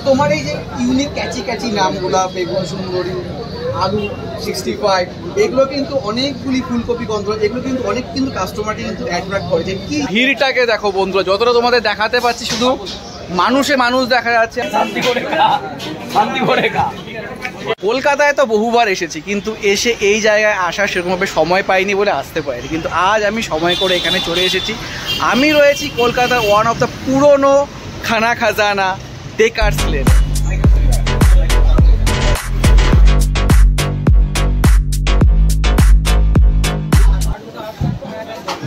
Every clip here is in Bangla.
তোমার এই যে ইউনিক ক্যাচি ক্যাচি নামগুলা বেগুন সুন্দরী, আলু 65, এগুলো কিন্তু অনেকগুলি ফুলকপি গন্ধ, এগুলো কিন্তু অনেক কিন্তু কাস্টমারকে কিন্তু অ্যাট্রাক্ট করে। যে কি ভিড়টাকে দেখো বন্ধুরা, যতটা তোমাদের দেখাতে পাচ্ছি শুধু মানুষে মানুষ দেখা যাচ্ছে। কলকাতায় তো বহুবার এসেছি, কিন্তু এসে এই জায়গায় আসার সেরকমভাবে সময় পাইনি বলে আসতে পারিনি, কিন্তু আজ আমি সময় করে এখানে চলে এসেছি। আমি রয়েছি কলকাতার ওয়ান অফ দ্য পুরনো খানা খাজানা ডেকার্স লেন।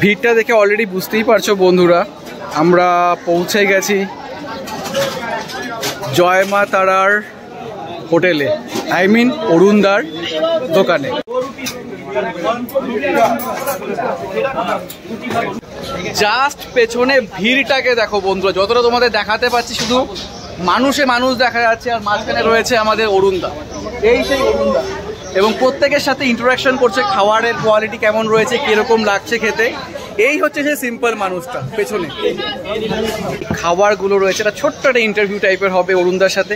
ভিড়টা দেখে অলরেডি বুঝতেই পারছো বন্ধুরা, আমরা পৌঁছে গেছি জয় মা তারার হোটেলে, অরুণদার দোকানে। জাস্ট পেছনে ভিড়টাকে দেখো বন্ধুরা, যতটা তোমাদের দেখাতে পাচ্ছি শুধু মানুষে মানুষ দেখা যাচ্ছে, আর মাঝখানে রয়েছে আমাদের অরুণদা। এই সেই অরুণদা, এবং প্রত্যেকের সাথে ইন্টারাকশন করছে, খাবারের কোয়ালিটি কেমন রয়েছে, কিরকম লাগছে খেতে। এই হচ্ছে সেই সিম্পল মানুষটা পেছনে। খাবারগুলো রয়েছে, একটা ছোট্ট একটা ইন্টারভিউ টাইপের হবে অরুণদার সাথে।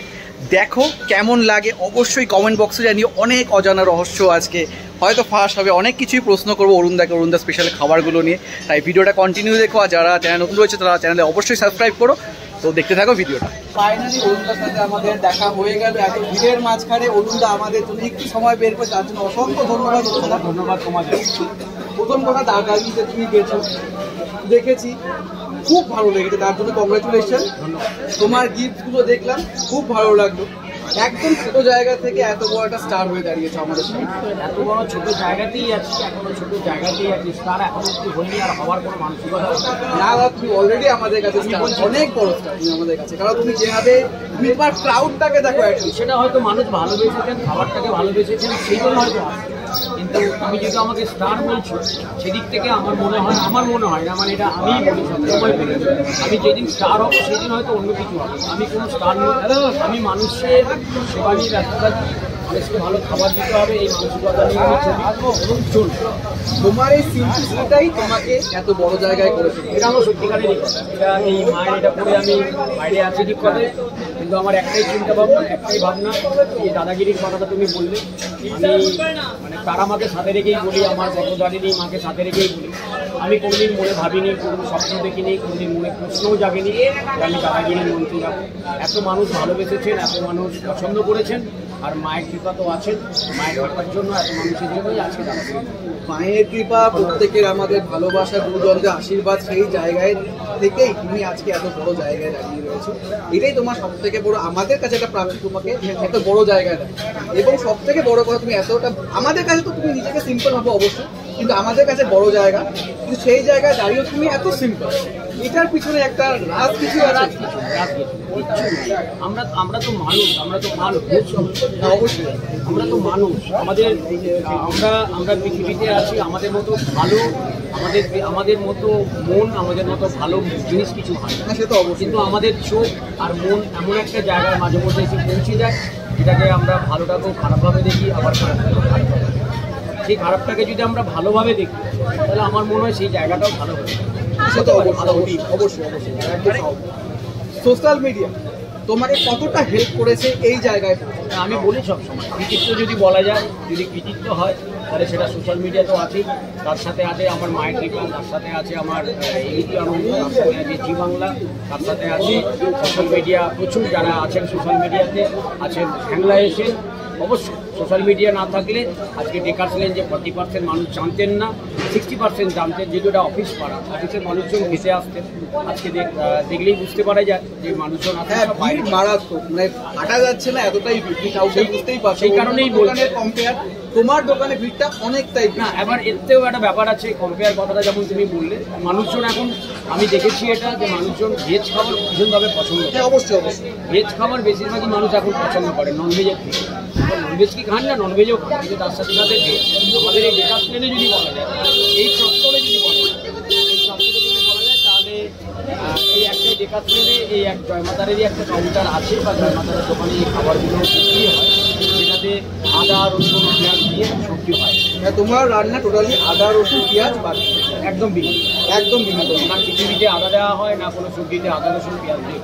দেখো কেমন লাগে, অবশ্যই কমেন্ট বক্সে জানিও। অনেক অজানা রহস্য আজকে হয়তো ফার্স্ট হবে, অনেক কিছুই প্রশ্ন করবো অরুণদাকে, অরুণদা স্পেশাল খাবারগুলো নিয়ে। তাই ভিডিওটা কন্টিনিউ দেখো, আর যারা চ্যানেল নতুন রয়েছে তারা চ্যানেলে অবশ্যই সাবস্ক্রাইব করো। তো দেখতে থাকো ভিডিওটা। ফাইনালি অরুণদার সাথে আমাদের দেখা হয়ে গেল। এত ভিড়ের মাঝখানে অরুণদা আমাদের জন্য একটু সময় বের করে, তার জন্য অসংখ্য ধন্যবাদ। ধন্যবাদ তোমাদের। প্রথম কথা দাদাজি যে তুমি গেছো, দেখেছি খুব ভালো লেগেছে, তার জন্য কংগ্রাচুলেশন। তোমার গিফটগুলো দেখলাম, খুব ভালো লাগলো। একদম ছোট জায়গা থেকে এত বড় একটা স্টার হয়ে দাঁড়িয়েছে আমাদের সামনে। এত বড় ছোট জায়গাতেই আছি, এখনো ছোট জায়গাতেই আছি, স্টার এখনো একটু হয়নি, আর হওয়ার কোনো মানসিকতা না। তুমি অলরেডি আমাদের কাছে স্টার, অনেক বড় স্টার তুমি আমাদের কাছে। কারণ তুমি যেভাবে তুমি তোমার ক্রাউডটাকে দেখো, সেটা হয়তো মানুষ ভালোবেসেছেন, খাবারটাকে ভালোবেসেছেন, সেই জন্য হয়তো। কিন্তু তুমি যেহেতু আমাকে স্টার বলছো, সেদিক থেকে আমার মনে হয় না, মানে এটা আমি বলি সবসময় বলি, আমি যেদিন স্টার হবো সেদিন হয়তো অন্য কিছু হবে। আমি কোনো স্টার নই, আমি মানুষের সেবা নিয়ে ব্যস্ততা, মানুষকে ভালো খাবার দিতে হবে, এই মানসিকতা নিয়ে আমি চলি এবং চলবো। তোমার এই সিম্পলিসিটিটাই তোমাকে এত বড় জায়গায় করেছে। এটা আমার সত্যিকারেরই কথা। এটা এই মায়ের এটা পরে আমি বাইরে আছি ঠিক কথা, কিন্তু আমার একটাই চিন্তা ভাবনা, একটাই ভাবনা, এই দাদাগিরির কথাটা তুমি বললে, আমি মানে তারা আমাকে সাথে রেখেই বলি, আমার গতদারিনী মাকে সাথে রেখেই বলি। আমি কোনোদিন মনে ভাবিনি, কোনো স্বপ্ন দেখিনি, কোনোদিন মনে প্রশ্নও জাগেনি যে আমি দাদাগিরির মন্ত্রী যাবো। এত মানুষ ভালোবেসেছেন, এত মানুষ পছন্দ করেছেন, আর মায়ের কৃপা তো আছেন। মায়ের কৃপার জন্য এত মানুষের জন্যই আছে দাদাগিরি। মায়ের কৃপা, প্রত্যেকের আমাদের ভালোবাসা, গুরুজনদের আশীর্বাদ, সেই জায়গায় থেকেই তুমি আজকে এত বড় জায়গায় দাঁড়িয়ে রয়েছো। এটাই তোমার সব থেকে বড়, আমাদের কাছে একটা প্রাপ্তি, তোমাকে এত বড় জায়গায় দেয়। এবং সব থেকে বড় কথা, তুমি এতটা আমাদের কাছে তো তুমি নিজেকে সিম্পল ভাবো অবশ্যই, কিন্তু আমাদের কাছে বড় জায়গা, কিন্তু সেই জায়গায় দাঁড়িয়েও তুমি এত সিম্পল। এটার পিছনে একটা রাজ কিছু আছে। আমরা তো মানুষ, অবশ্যই আমরা তো মানুষ। আমরা পৃথিবীতে আছি, আমাদের মতো ভালো, আমাদের মতো মন, আমাদের মতো ভালো জিনিস কিছু হয় না, সে তো অবশ্যই। কিন্তু আমাদের চোখ আর মন এমন একটা জায়গায় মাঝে মধ্যে এসে পৌঁছে যায়, যেটাকে আমরা ভালোটাকেও খারাপভাবে দেখি, আবার খারাপটাকেও খারাপভাবে দেখি। সেই খারাপটাকে যদি আমরা ভালোভাবে দেখি, তাহলে আমার মনে হয় সেই জায়গাটাও ভালো হবে। অবশ্যই। সোশ্যাল মিডিয়া তোমাকে কতটা হেল্প করেছে এই জায়গায়? আমি বলি সবসময় কৃতিত্ব যদি বলা যায়, যদি কৃতিত্ব হয়, তাহলে সেটা সোশ্যাল মিডিয়া তো আছেই, তার সাথে আছে আমার মায়ের কৃপা, তার সাথে আছে আমার এবিপি আনন্দ, তার সাথে আছে জি বাংলা, তার সাথে আছে সোশ্যাল মিডিয়া প্রচুর যারা আছেন সোশ্যাল মিডিয়াতে আছেন, হ্যাংলা এসে। অবশ্যই সোশ্যাল মিডিয়া না থাকলে আজকে ডেকার্স লেন যে 40% মানুষ জানতেন না, 60% জানতেন, যেহেতু এটা অফিস পাড়া, অফিসের মানুষজন ভেসে আসতেন। আজকে দেখলেই বুঝতে পারা যায় যে মানুষজন মারাত্মক, মানে হাঁটা যাচ্ছে না, এতটাই বুঝতেই পারছি। সেই কারণেই বলছি কম্পেয়ার, তোমার দোকানে ভিড়টা অনেকটাই না। এবার এতেও একটা ব্যাপার আছে, কম্পেয়ার কথাটা যেমন তুমি বললে, মানুষজন এখন আমি দেখেছি এটা যে মানুষজন ভেজ খাবার ভীষণভাবে পছন্দ করে। অবশ্যই ভেজ খাবার বেশিরভাগই মানুষ এখন পছন্দ করে ননভেজের থেকে। ননভেজ কি খান না, ননভেজও খান, কিন্তু তার সাথে সাথে ভেজ। আমাদের এই ডেকার্স লেনে যদি বলা যায়, এই চত্বরে যদি বলা যায়, তাহলে এই একটা ডেকার্স লেনে এই এক জয়মাতারেরই একটা কাউন্টার আছে, বা জয়মাতারের দোকানে এই খাবারগুলো বিক্রি হয়, যেটাতে আদা রসুন পেঁয়াজ দিয়ে সবজি হয়। তোমার রান্না টোটালি আদা রসুন পেঁয়াজ বাদ, একদম বিনা, একদম বিনা। না খিচুড়িতে আদা দেওয়া হয়, না কোনো সবজিতে আদা রসুন পেঁয়াজ দিয়ে।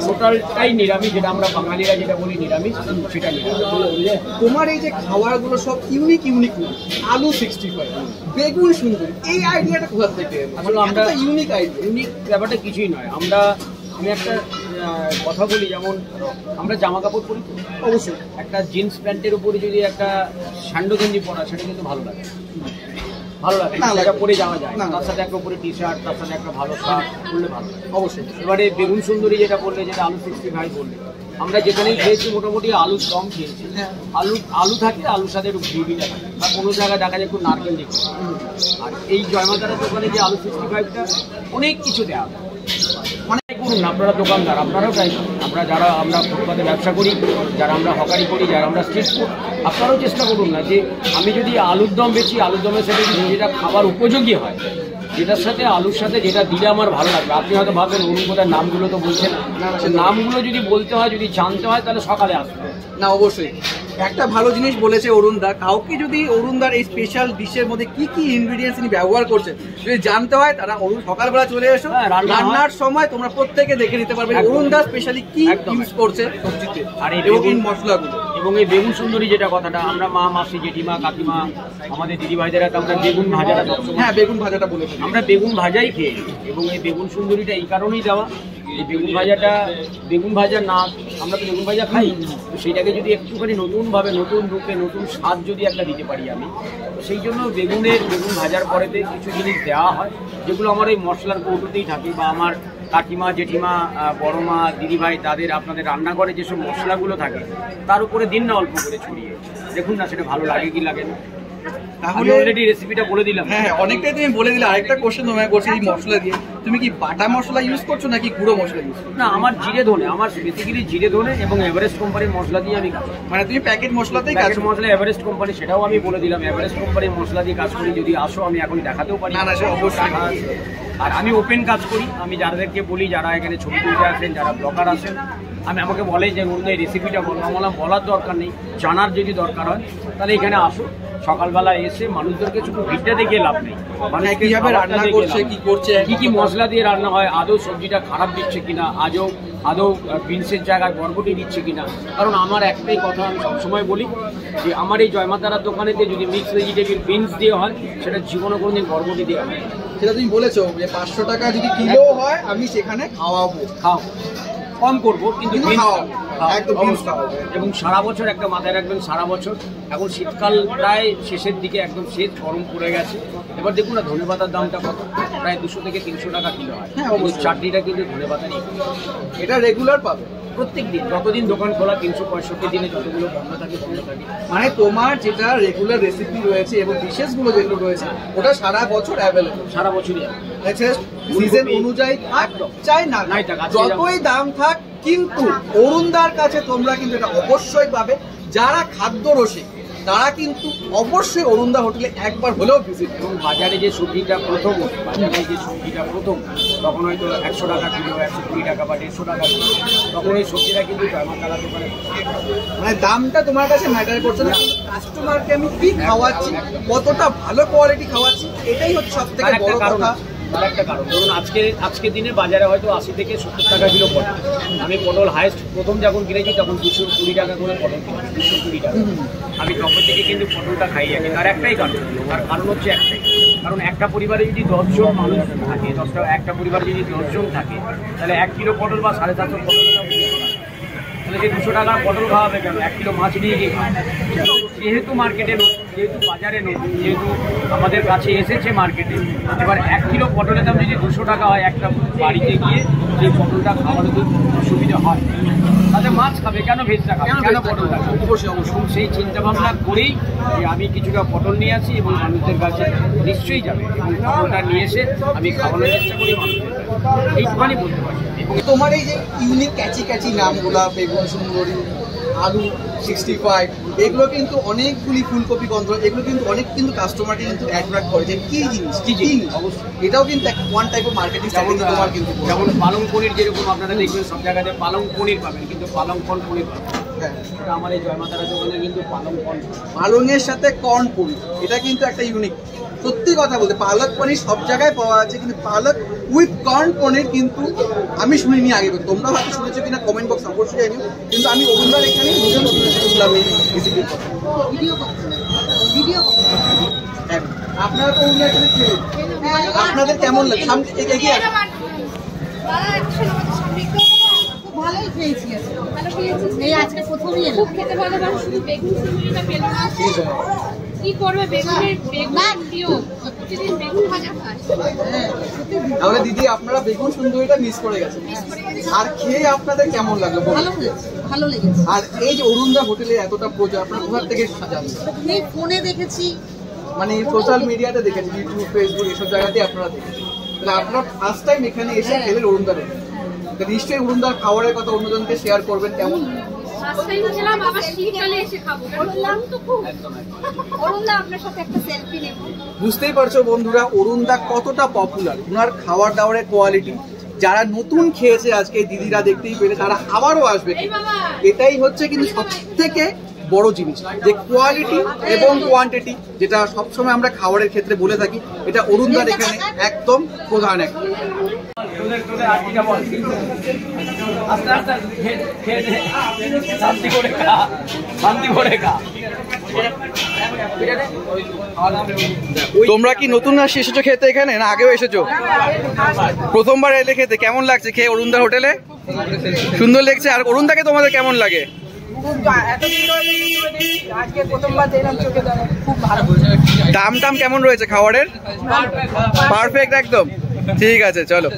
টোটালটাই নিরামিষ, যেটা আমরা বাঙালিরা যেটা বলি নিরামিষ, সেটা নিরামিষ। তোমার এই যে খাবারগুলো সব ইউনিক ইউনিক, আলু 65, বেগুন সুন্দর, এই আইডিয়াটা কোথা থেকে? আসলে আমরা ইউনিক আইডিয়া। ইউনিক ব্যাপারটা কিছুই নয়। আমি একটা কথা বলি, যেমন আমরা জামা কাপড় পরি, অবশ্যই একটা জিন্স প্যান্টের উপরে যদি একটা স্যান্ডো গেঞ্জি পরা, সেটা কিন্তু ভালো লাগে, ভালো লাগে সেটা পরে যাওয়া যায়। তার সাথে একটা উপরে টি শার্ট, তার সাথে একটা ভালো শার্ট পরলে ভালো লাগে অবশ্যই। এবারে বেগুন সুন্দরী যেটা বললে, যেটা আলু 65 বললে, আমরা যেখানেই খেয়েছি মোটামুটি আলুর দম খেয়েছি। আলু থাকে, আলুর সাথে একটু গ্রেভিটা থাকে, আর কোনো জায়গায় দেখা যায় একটু নারকেল দিচ্ছে। আর এই জয়মাতারা দোকানে যে আলু 65টা অনেক কিছু দেওয়া হয়। অনেক করুন আপনারা দোকানদার, আপনারাও তাই, আমরা ফুটপাতে ব্যবসা করি, যারা আমরা হকারি করি, যারা আমরা স্ট্রিট ফুড, আপনারাও চেষ্টা করুন না যে আমি যদি আলুর দম বেচি, আলুর দমের সাথে যদি যেটা খাবার উপযোগী হয়, যেটার সাথে আলুর সাথে যেটা দিলে আমার ভালো লাগবে। আপনি হয়তো ভাববেন অরুণ কোথায় নামগুলো তো বলছেন না, নামগুলো যদি বলতে হয়, যদি জানতে হয়, তাহলে সকালে আসবে। না অবশ্যই একটা ভালো জিনিস বলেছে অরুণদা, কাউকে যদি অরুণদার এই স্পেশাল ডিশের মধ্যে কি কি ইনগ্রেডিয়েন্টস তিনি ব্যবহার করছেন যদি জানতে হয়, তারা অরুণ সকালবেলা চলে এসো, রান্নার সময় তোমরা প্রত্যেকে দেখে নিতে পারবে অরুণদা স্পেশালি কি ইউজ করছে সবজিতে আর এই বেগুন মশলাগুলো। এবং এই বেগুন সুন্দরী যেটা কথাটা, আমরা মা, মাসি, জেঠিমা, কাকিমা, আমাদের দিদি ভাইদেরা তো আমরা বেগুন ভাজাটা, হ্যাঁ বেগুন ভাজাটা বলেছি, আমরা বেগুন ভাজাই খেয়েছি। এবং এই বেগুন সুন্দরীটা এই কারণেই দেওয়া, এই বেগুন ভাজা না, আমরা তো বেগুন ভাজা খাই, তো সেইটাকে যদি একটুখানি নতুনভাবে, নতুন রূপে, নতুন স্বাদ যদি একটা দিতে পারি আমি, তো সেই জন্য বেগুন ভাজার পরেতে কিছু জিনিস দেওয়া হয়, যেগুলো আমার ওই মশলার কৌটোতেই থাকে, বা আমার কাকিমা, জেঠিমা, বড় মা, দিদিভাই, তাদের আপনাদের রান্নাঘরে যেসব মশলাগুলো থাকে, তার উপরে দিন না অল্প করে ছড়িয়ে দেখুন না, সেটা ভালো লাগে কি লাগে না। তাহলে অলরেডি রেসিপিটা বলে দিলাম। হ্যাঁ অনেকটাই তুমি বলে দিলে। আরেকটা কোশ্চেন তোমায় করছি, এই মশলা দিয়ে তুমি কি বাটা মশলা ইউজ করছো নাকি গুঁড়ো মশলা ইউজ করছো? না, আমার জিরে ধনে, আমার বেসিক্যালি জিরে ধনে এবং এভারেস্ট কোম্পানির মশলা দিয়ে আমি কাজ করি। মানে তুমি প্যাকেট মশলাতেই কাজ করো? মশলা এভারেস্ট কোম্পানি, সেটাও আমি বলে দিলাম, এভারেস্ট কোম্পানির মশলা দিয়ে কাজ করি। যদি আসো আমি এখন দেখাতেও পারি। না সে অবশ্যই। আর আমি ওপেন কাজ করি, আমি যাদেরকে বলি, যারা এখানে ছবি তুলতে আসেন, যারা ব্লগার আসেন, আমাকে বলে যে অন্য এই রেসিপিটা বলো, আমার বলার দরকার নেই, জানার যদি দরকার হয় তাহলে এখানে আসো। সকালবেলা এসে মানুষদেরকে শুধু ভিড়টা দেখে লাভ নেই, মানে কিভাবে রান্না করছে, কি করছে, কি মশলা দিয়ে রান্না হয়, আদৌ সবজিটা খারাপ দিচ্ছে কিনা, আদৌ বিনসের জায়গায় বরবটি দিচ্ছে কিনা। কারণ আমার একটাই কথা আমি সবসময় বলি যে আমার এই জয়মাতারার দোকানেতে যদি মিক্স ভেজিটেবিল বিনস দিয়ে হয়, সেটা জীবনে কোনোদিন বরবটি দিয়ে হয়। সেটা তুমি বলেছো যে 500 টাকা যদি কিলো হয় আমি সেখানে খাওয়াবো, কম করবো, কিন্তু এবং সারা বছর একটা মাথায় রাখবেন, সারা বছর। এখন শীতকাল প্রায় শেষের দিকে, একদম শেষ, গরম পড়ে গেছে। এবার দেখুন না ধনেপাতার দামটা কত, প্রায় 200 থেকে 300 টাকা কিলো হয়। চাটনিটা কিন্তু ধনেপাতারই, এটা রেগুলার পাবে প্রত্যেক দিন, যতদিন দোকান খোলা, 365 দিনে যতগুলো বন্ধ থাকে। মানে তোমার যেটা রেগুলার রেসিপি রয়েছে এবং ডিশেসগুলো যেগুলো রয়েছে ওটা সারা বছর অ্যাভেলেবল, সারা বছরই সিজন অনুযায়ী একদম চাই না যতই দাম থাক, কিন্তু অরুণদার কাছে তোমরা কিন্তু এটা অবশ্যই পাবে। যারা খাদ্য রসিক তারা কিন্তু অবশ্যই অরুণদা হোটেলে একবার হলেও ভিজিট। এবং বাজারে যে সবজিটা প্রথম, তখন হয়তো 100 টাকা কিলো, 120 টাকা বা 150 টাকা কিলো, তখন ওই সবজিটা কিন্তু জয়মাতারা দোকানে, মানে দামটা তোমার কাছে ম্যাটার করছে না, কাস্টমারকে আমি কি খাওয়াচ্ছি, কতটা ভালো কোয়ালিটি খাওয়াচ্ছি, এটাই হচ্ছে সব থেকে বড় কথা। একটা কারণ ধরুন, আজকে দিনে বাজারে হয়তো 80 থেকে 70 টাকা কিলো পটল। আমি পটল হাইস্ট প্রথম যখন কিনেছি তখন 220 টাকা করে পটল কিনেছি, 220 টাকা। আমি তখন থেকে কিন্তু পটলটা খাই আগে। তার একটাই কারণ, তার কারণ হচ্ছে একটাই, কারণ একটা পরিবারে যদি 10 জন মানুষ থাকে, একটা পরিবারে যদি 10 জন থাকে, তাহলে 1 কিলো পটল বা 750 পটল, তাহলে যে 200 টাকার পটল খাওয়াবে কেন, 1 কিলো মাছ নিয়ে গিয়ে খাওয়াবে। যেহেতু মার্কেটে নতুন, যেহেতু বাজারে নতুন, যেহেতু আমাদের কাছে এসেছে মার্কেটে, এবার 1 কিলো পটলের দাম যদি 200 টাকা হয়, একটা বাড়িতে গিয়ে যে পটলটা খাওয়ানো তো অসুবিধা হয়, তাহলে মাছ খাবে কেন, ভেজটা খাবে কেন, পটলটা খাবে। অবশ্যই সেই চিন্তাভাবনা করেই যে আমি কিছুটা পটল নিয়ে আসি এবং মানুষদের কাছে নিশ্চয়ই যাবে, এবং পটলটা নিয়ে এসে আমি খাওয়ানোর চেষ্টা করি মানুষদের, এইটুখানি বলতে পারি। এবং তোমার এই যে ইউনিক ক্যাচি নামগুলা, বেগুন সুন্দরী, আলু 65, এগুলো কিন্তু অনেকগুলি ফুলকপি গন্ধ, এগুলো কিন্তু অনেক কিন্তু কাস্টমারকে কিন্তু অ্যাট্রাক্ট করে যে কি জিনিস, কি জিনিস। অবশ্যই এটাও কিন্তু one type of marketing strategy তোমার কিন্তু। যেমন পালং পনির, যেরকম আপনারা দেখবেন সব জায়গাতে পালং পনির পাবেন, কিন্তু পালং পনির পাবেন। হ্যাঁ, আমার এই জয়মাতারা দোকানে কিন্তু পালংয়ের সাথে কর্ন পনির, এটা কিন্তু একটা ইউনিক। সত্যি কথা বলতে পালক পনির সব জায়গায় পাওয়া আছে, কিন্তু পালক উইথ কর্ন পনির কিন্তু আমি শুনিনি আগে। তোমরা হয়তো শুনেছো কিনা কমেন্ট বক্স অবশ্যই জানিও, কিন্তু আমি অরুণদার এখানে নিজের মতো শুনলাম এই রেসিপির কথা। আপনারা তো অরুণদার এখানে খেলেন, আপনাদের কেমন লাগে? সামনে এগিয়ে আসুন। ভালোই খেয়েছি, এই আজকে প্রথমই এলো। খুব খেতে ভালোবাসি, শুধু বেগুন সুন্দরীটা পেল না। কি করবে, বেগুন দিও, প্রতিদিন বেগুন ভাজা খায়। তাহলে দিদি আপনারা বেগুন সুন্দরীটা মিস করে গেছেন, আর খেয়ে আপনাদের কেমন লাগলো? ভালো লেগেছে। আর এই যে অরুণদা হোটেলে এতটা প্রচার আপনারা কোথা থেকে জানেন? এই ফোনে দেখেছি, মানে সোশ্যাল মিডিয়াতে দেখেছি, ইউটিউব, ফেসবুক এসব জায়গাতে আপনারা দেখেছেন। তাহলে আপনারা ফার্স্ট টাইম এখানে এসে খেলেন অরুণদার। নিশ্চয়ই অরুণদার খাবারের কথা অন্যজনকে শেয়ার করবেন। কেমন ফার্স্ট টাইম খেলাম, আবার শীতকালে এসে খাবো। বললাম তো খুব। অরুণদা আপনার সাথে একটা সেলফি নেব। বুঝতেই পারছো বন্ধুরা অরুণদা কতটা পপুলার, ওনার খাবার দাবারের কোয়ালিটি। যারা নতুন খেয়েছে আজকে দিদিরা দেখতেই পেরে, তারা আবারও আসবে। এটাই হচ্ছে কিন্তু সব থেকে বড় জিনিস, যে কোয়ালিটি এবং কোয়ান্টিটি, যেটা সবসময় আমরা খাবারের ক্ষেত্রে বলে থাকি, এটা অরুণদার এখানে একদম প্রধান একটা। তোমরা কি নতুন আসি এসেছো খেতে এখানে, না আগেও এসেছো? প্রথমবার এলে খেতে কেমন লাগছে খেয়ে অরুণদার হোটেলে? সুন্দর লাগছে। আর অরুণদাকে তোমাদের কেমন লাগে? দাম টাম কেমন রয়েছে খাবারের? পারফেক্ট একদম। ঠিক আছে, চলো।